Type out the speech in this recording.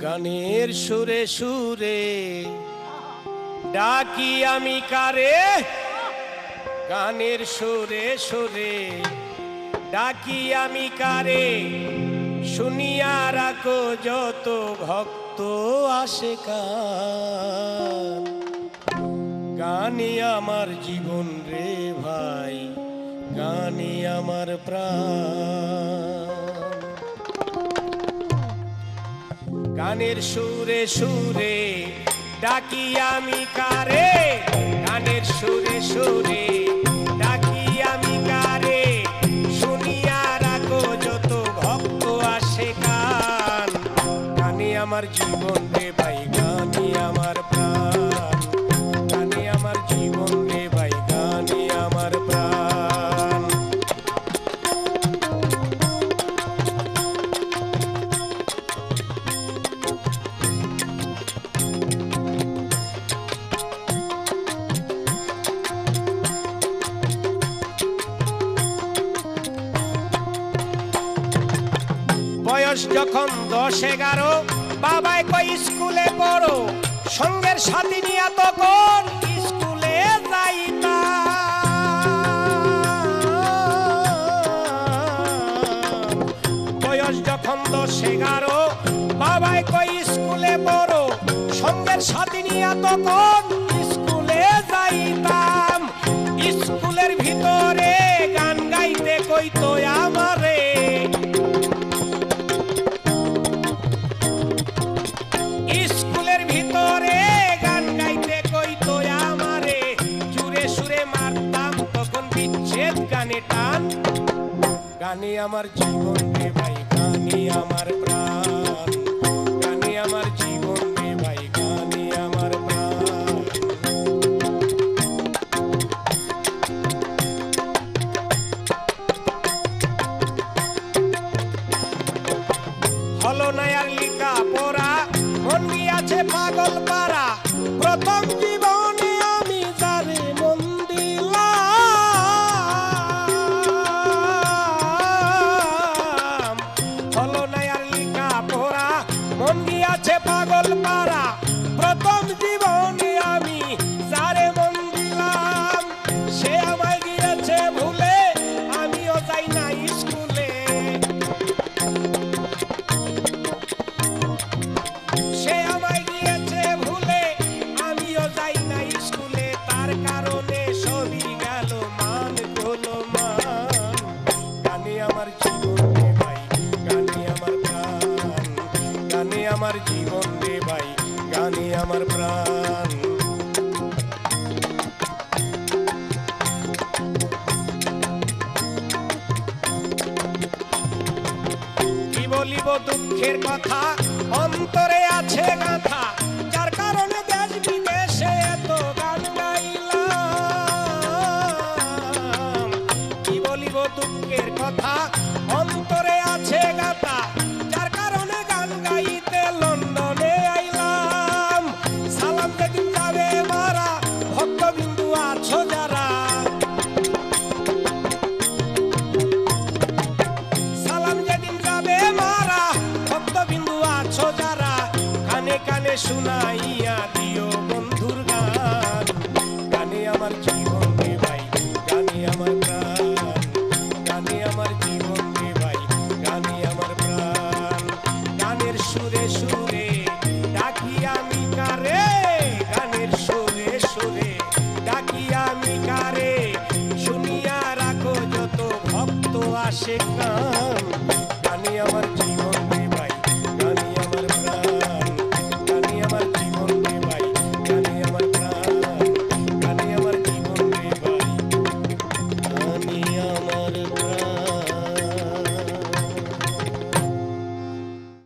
গানের সুরে সুরে ডাকি আমি কারে, গানের সুরে সুরে ডাকি আমি কারে, শুনিয়া রাখো যত ভক্ত আসে কান। গানে আমার জীবন রে ভাই, গানে আমার প্রাণ। গানের সুরে সুরে ডাকি আমি কারে, গানের সুরে সুরে ডাকি আমি কারে, শুনিয়া রাখো যত ভক্ত আসে কান। গানে আমার জীবন রে ভাই, গানে আমার প্রাণ। গানে আমার জীবন রে ভাই, গানে আমার প্রাণ। বয়স যখন 10-11, বাবাই কই স্কুলে পড়ো, সঙ্গের সাথী নিয়া তখন স্কুলে যাইতাম। বয়স যখন 10-11, বাবাই কই স্কুলে পড়ো, সঙ্গের সাথী নিয়া তখন স্কুলে যাইতাম। স্কুলের ভিতরে গান গাইতে কইতো আমারে, স্কুলের ভিতরে গান গাইতে কইতো আমারে। জুরে সুরে মারতাম তখন বিচ্ছেদ গানে টান। গানে আমার জীবন রে ভাই, গানে আমার প্রাণ। গানে আমার জীবন রে ভাই, গানে আমার প্রাণ। হলো না আর লিখা পড়া, মন গিয়াছে পাগল পারা। প্রথম জীবনে আমি যারে মন দিলাম। হলো না আর লিখা পড়া, মন গিয়াছে পাগল পারা। প্রথম জীবনে আমি যারে মন দিলাম, সে আমায় গিয়েছে ভুলে, আমিও যাই না স্কুলে। সে আমায় গিয়েছে ভুলে, আমিও যাই না স্কুলে। তার কারণে সবই গেল মান হলো মান। গানে আমার জীবন রে ভাই, গানে আমার প্রাণ। গানে আমার জীবন রে ভাই, গানে আমার প্রাণ। কি বলিব দুঃখের কথা, অন্তরে আছে গাথা, যার কারণে দেশ বিদেশে এত গান গাইলাম। কি বলিব দুঃখের কথা, অন্তরে আছে গাথা, যার কারণে গান গাইতে লন্ডনে আইলাম। সালাম যেদিন যাবে মারা, ভক্তবিন্দু আছো যারা, সালাম যেদিন যাবে মারা, ভক্তবিন্দু আছো যারা, কানে কানে শুনাইয়া দিও বন্ধুর গান। গানে আমার জীবন রে ভাই, গানে আমার প্রাণ। গানে আমার জীবন রে ভাই, গানে আমার প্রাণ। গানের সুরে সুরে ডাকি আমি কারে, গানের সুরে সুরে ডাকি আমি কারে, শুনিয়া রাখো যত ভক্ত আসে কান।